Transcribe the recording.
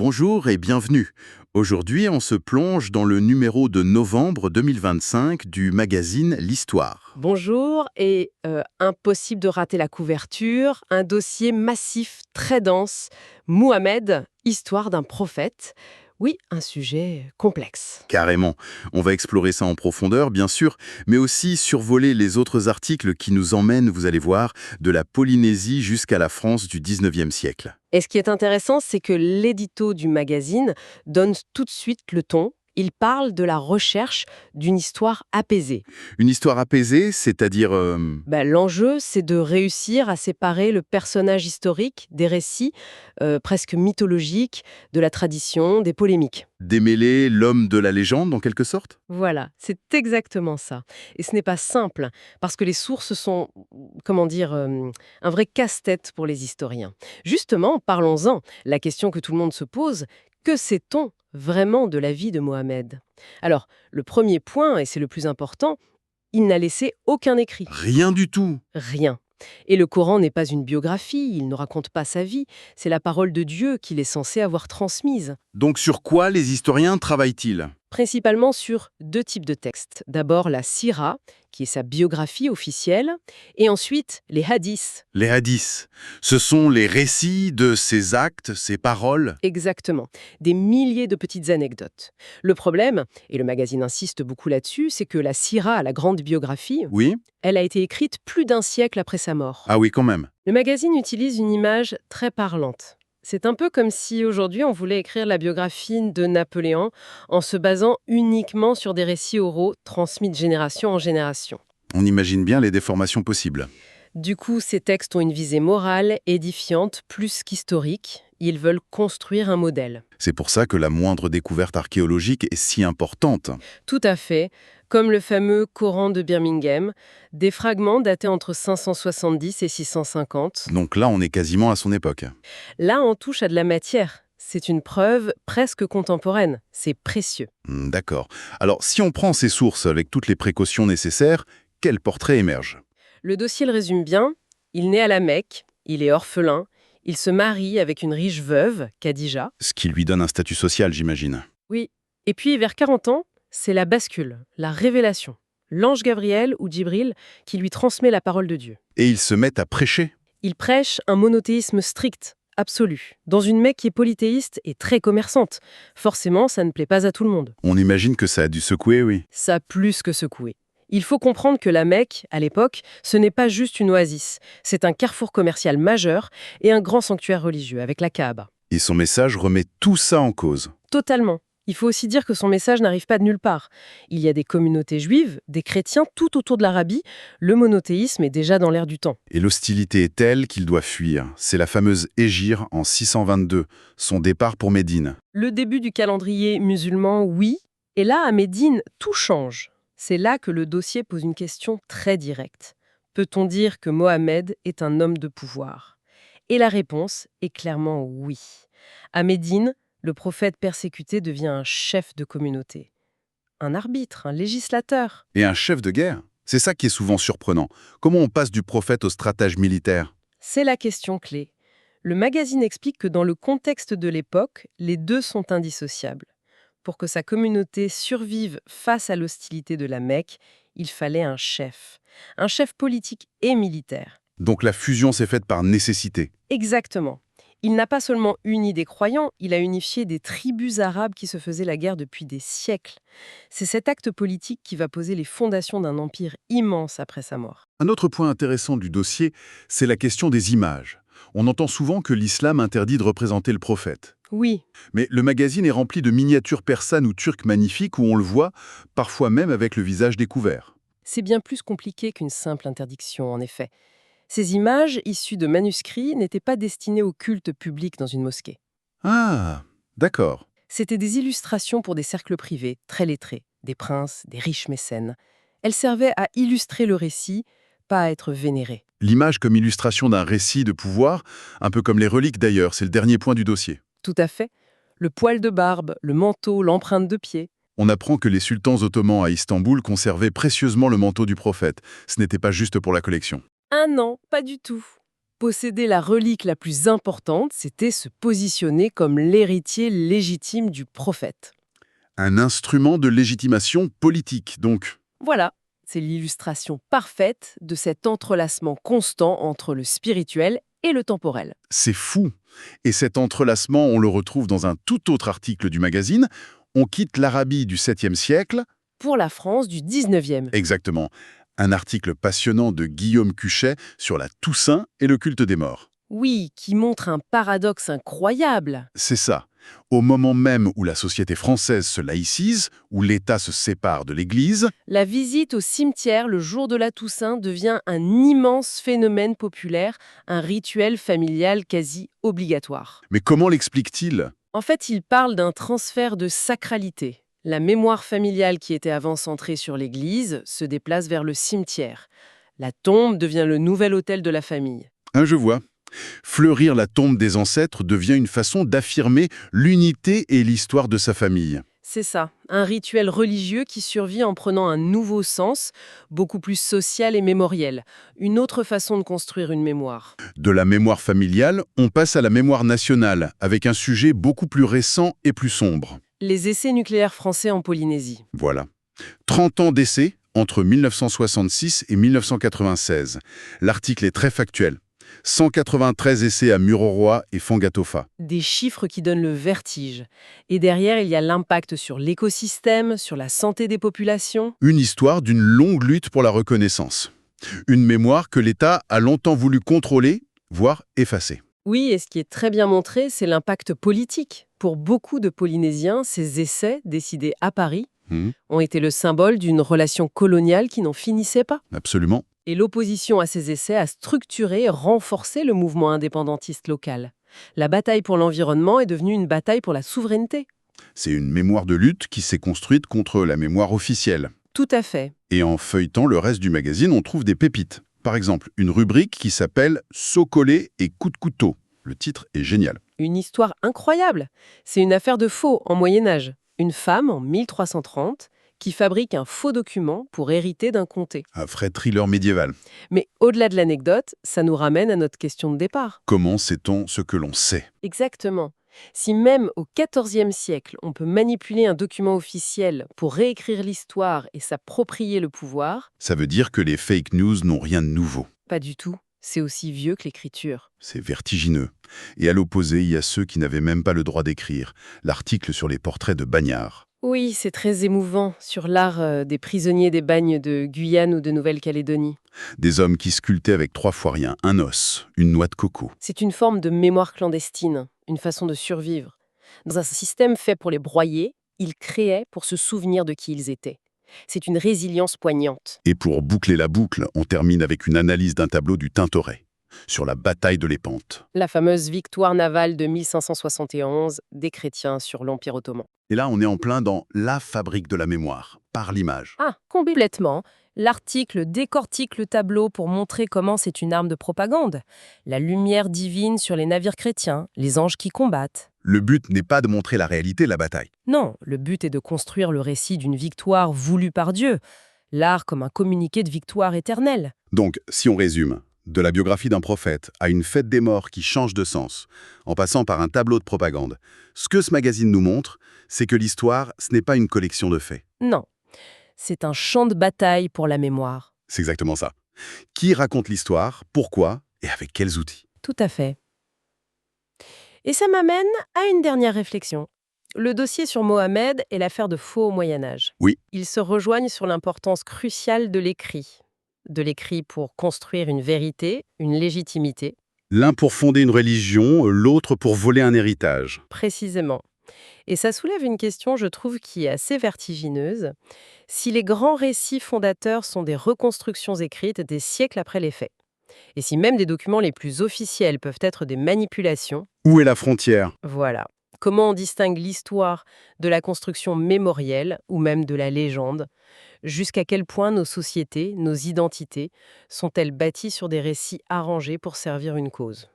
Bonjour et bienvenue. Aujourd'hui, on se plonge dans le numéro de novembre 2025 du magazine L'Histoire. Bonjour, et impossible de rater la couverture, un dossier massif, très dense, Mohamed, histoire d'un prophète. Oui, un sujet complexe. Carrément. On va explorer ça en profondeur, bien sûr, mais aussi survoler les autres articles qui nous emmènent, vous allez voir, de la Polynésie jusqu'à la France du 19e siècle. Et ce qui est intéressant, c'est que l'édito du magazine donne tout de suite le ton. Il parle de la recherche d'une histoire apaisée. Une histoire apaisée, c'est-à-dire... L'enjeu, c'est de réussir à séparer le personnage historique des récits presque mythologiques, de la tradition, des polémiques. démêler l'homme de la légende, en quelque sorte? Voilà, c'est exactement ça. Et ce n'est pas simple, parce que les sources sont, comment dire, un vrai casse-tête pour les historiens. Justement, parlons-en. La question que tout le monde se pose, que sait-on vraiment de la vie de Mohammed? Alors, le premier point, et c'est le plus important, il n'a laissé aucun écrit. Rien du tout. Rien. Et le Coran n'est pas une biographie, il ne raconte pas sa vie, c'est la parole de Dieu qu'il est censé avoir transmise. Donc sur quoi les historiens travaillent-ils? Principalement sur deux types de textes. D'abord la Sira, qui est sa biographie officielle, et ensuite les hadiths. Les hadiths, ce sont les récits de ses actes, ses paroles. Exactement, des milliers de petites anecdotes. Le problème, et le magazine insiste beaucoup là-dessus, c'est que la Sira, la grande biographie, Oui? elle a été écrite plus d'un siècle après sa mort. Ah oui, quand même. Le magazine utilise une image très parlante. C'est un peu comme si aujourd'hui on voulait écrire la biographie de Napoléon en se basant uniquement sur des récits oraux transmis de génération en génération. On imagine bien les déformations possibles. Du coup, ces textes ont une visée morale, édifiante, plus qu'historique. Ils veulent construire un modèle. C'est pour ça que la moindre découverte archéologique est si importante. Tout à fait, comme le fameux Coran de Birmingham, des fragments datés entre 570 et 650. Donc là, on est quasiment à son époque. Là, on touche à de la matière. C'est une preuve presque contemporaine. C'est précieux. D'accord. Alors, si on prend ces sources avec toutes les précautions nécessaires, quel portrait émerge? Le dossier le résume bien. Il naît à la Mecque, il est orphelin, il se marie avec une riche veuve, Khadija. Ce qui lui donne un statut social, j'imagine. Oui. Et puis, vers 40 ans, c'est la bascule, la révélation. L'ange Gabriel ou Djibril qui lui transmet la parole de Dieu. Et ils se mettent à prêcher. Il prêche un monothéisme strict, absolu, dans une Mecque qui est polythéiste et très commerçante. Forcément, ça ne plaît pas à tout le monde. On imagine que ça a dû secouer, oui. Ça a plus que secoué. Il faut comprendre que la Mecque, à l'époque, ce n'est pas juste une oasis. C'est un carrefour commercial majeur et un grand sanctuaire religieux avec la Kaaba. Et son message remet tout ça en cause. Totalement. Il faut aussi dire que son message n'arrive pas de nulle part. Il y a des communautés juives, des chrétiens tout autour de l'Arabie. Le monothéisme est déjà dans l'air du temps. Et l'hostilité est telle qu'il doit fuir. C'est la fameuse Hégire en 622, son départ pour Médine. Le début du calendrier musulman, oui. Et là, à Médine, tout change. C'est là que le dossier pose une question très directe. Peut-on dire que Mohammed est un homme de pouvoir? Et la réponse est clairement oui. À Médine, le prophète persécuté devient un chef de communauté. Un arbitre, un législateur. Et un chef de guerre? C'est ça qui est souvent surprenant. Comment on passe du prophète au stratège militaire? C'est la question clé. Le magazine explique que dans le contexte de l'époque, les deux sont indissociables. Pour que sa communauté survive face à l'hostilité de la Mecque, il fallait un chef politique et militaire. Donc la fusion s'est faite par nécessité. Exactement. Il n'a pas seulement uni des croyants, il a unifié des tribus arabes qui se faisaient la guerre depuis des siècles. C'est cet acte politique qui va poser les fondations d'un empire immense après sa mort. Un autre point intéressant du dossier, c'est la question des images. On entend souvent que l'islam interdit de représenter le prophète. Oui, Mais le magazine est rempli de miniatures persanes ou turques magnifiques où on le voit, parfois même avec le visage découvert. c'est bien plus compliqué qu'une simple interdiction, en effet. Ces images, issues de manuscrits, n'étaient pas destinées au culte public dans une mosquée. Ah, d'accord. C'étaient des illustrations pour des cercles privés, très lettrés, des princes, des riches mécènes. Elles servaient à illustrer le récit, pas à être vénérées. L'image comme illustration d'un récit de pouvoir, un peu comme les reliques d'ailleurs, c'est le dernier point du dossier. Tout à fait. Le poil de barbe, le manteau, l'empreinte de pied. On apprend que les sultans ottomans à Istanbul conservaient précieusement le manteau du prophète. Ce n'était pas juste pour la collection. Ah non, pas du tout. Posséder la relique la plus importante, c'était se positionner comme l'héritier légitime du prophète. Un instrument de légitimation politique, donc. Voilà, c'est l'illustration parfaite de cet entrelacement constant entre le spirituel et le temporel. C'est fou. Et cet entrelacement, on le retrouve dans un tout autre article du magazine. On quitte l'Arabie du 7e siècle. Pour la France du 19e. Exactement. Un article passionnant de Guillaume Cuchet sur la Toussaint et le culte des morts. Oui, qui montre un paradoxe incroyable. C'est ça. Au moment même où la société française se laïcise, où l'État se sépare de l'Église, La visite au cimetière le jour de la Toussaint devient un immense phénomène populaire, un rituel familial quasi obligatoire. mais comment l'explique-t-il? En fait, il parle d'un transfert de sacralité. La mémoire familiale qui était avant centrée sur l'Église se déplace vers le cimetière. La tombe devient le nouvel autel de la famille. Je vois. Fleurir la tombe des ancêtres devient une façon d'affirmer l'unité et l'histoire de sa famille. C'est ça, un rituel religieux qui survit en prenant un nouveau sens, beaucoup plus social et mémoriel. Une autre façon de construire une mémoire. De la mémoire familiale, on passe à la mémoire nationale, avec un sujet beaucoup plus récent et plus sombre. Les essais nucléaires français en Polynésie. Voilà. 30 ans d'essai entre 1966 et 1996. L'article est très factuel. 193 essais à Mururoa et Fangatofa. Des chiffres qui donnent le vertige. Et derrière, il y a l'impact sur l'écosystème, sur la santé des populations. Une histoire d'une longue lutte pour la reconnaissance. Une mémoire que l'État a longtemps voulu contrôler, voire effacer. Oui, et ce qui est très bien montré, c'est l'impact politique. Pour beaucoup de Polynésiens, ces essais, décidés à Paris, ont été le symbole d'une relation coloniale qui n'en finissait pas. Absolument. Et l'opposition à ces essais a structuré et renforcé le mouvement indépendantiste local. La bataille pour l'environnement est devenue une bataille pour la souveraineté. C'est une mémoire de lutte qui s'est construite contre la mémoire officielle. Tout à fait. Et en feuilletant le reste du magazine, on trouve des pépites. Par exemple, une rubrique qui s'appelle « Sokolé et coup de couteau ». Le titre est génial. Une histoire incroyable. C'est une affaire de faux en Moyen-Âge. Une femme, en 1330, qui fabrique un faux document pour hériter d'un comté. Un vrai thriller médiéval. Mais au-delà de l'anecdote, ça nous ramène à notre question de départ. Comment sait-on ce que l'on sait? Exactement. Si même au XIVe siècle, on peut manipuler un document officiel pour réécrire l'histoire et s'approprier le pouvoir, Ça veut dire que les fake news n'ont rien de nouveau. pas du tout. C'est aussi vieux que l'écriture. C'est vertigineux. Et à l'opposé, il y a ceux qui n'avaient même pas le droit d'écrire. L'article sur les portraits de Bagnard. Oui, c'est très émouvant sur l'art des prisonniers des bagnes de Guyane ou de Nouvelle-Calédonie. Des hommes qui sculptaient avec 3 fois rien, un os, une noix de coco. C'est une forme de mémoire clandestine, une façon de survivre. Dans un système fait pour les broyer, ils créaient pour se souvenir de qui ils étaient. C'est une résilience poignante. Et pour boucler la boucle, on termine avec une analyse d'un tableau du Tintoret sur la bataille de l'Épante. La fameuse victoire navale de 1571 des chrétiens sur l'Empire ottoman. Et là, on est en plein dans la fabrique de la mémoire, par l'image. Ah, complètement. L'article décortique le tableau pour montrer comment c'est une arme de propagande. La lumière divine sur les navires chrétiens, les anges qui combattent. Le but n'est pas de montrer la réalité de la bataille. Non, le but est de construire le récit d'une victoire voulue par Dieu. L'art comme un communiqué de victoire éternelle. Donc, si on résume, de la biographie d'un prophète à une fête des morts qui change de sens, en passant par un tableau de propagande, ce que ce magazine nous montre, c'est que l'histoire, ce n'est pas une collection de faits. Non, c'est un champ de bataille pour la mémoire. C'est exactement ça. Qui raconte l'histoire, pourquoi et avec quels outils? Tout à fait. Et ça m'amène à une dernière réflexion. Le dossier sur Mohammed est l'affaire de faux au Moyen-Âge. Oui. Ils se rejoignent sur l'importance cruciale de l'écrit. De l'écrit pour construire une vérité, une légitimité. L'un pour fonder une religion, l'autre pour voler un héritage. Précisément. Et ça soulève une question, je trouve, qui est assez vertigineuse. Si les grands récits fondateurs sont des reconstructions écrites des siècles après les faits, et si même des documents les plus officiels peuvent être des manipulations, Où est la frontière? voilà. Comment on distingue l'histoire de la construction mémorielle ou même de la légende? Jusqu'à quel point nos sociétés, nos identités, sont-elles bâties sur des récits arrangés pour servir une cause?